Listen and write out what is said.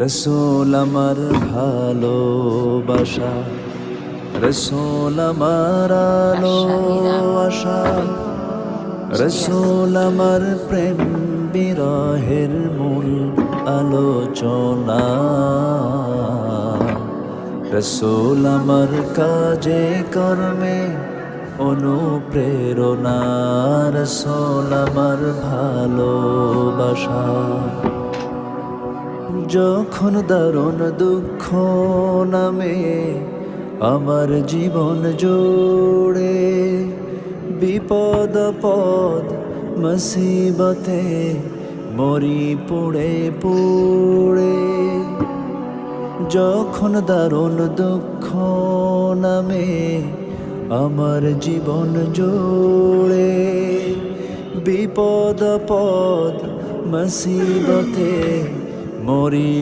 রসূল আমার ভালোবাসা, রসূল আমার আলো আশা, রসূল আমার প্রেম বিরহের মূল আলোচনা। রসূল আমার কাজে কর্মে অনুপ্রেরণা, রসূল আমার ভালোবাসা। যখন দারুণ দুঃখ নামে আমার জীবন জুড়ে, বিপদ আপদ মুসিবতে মরি পুড়ে পুড়ে। যখন দারুণ দুঃখ নামে আমার জীবন জুড়ে, বিপদ আপদ মুসিবতে মরি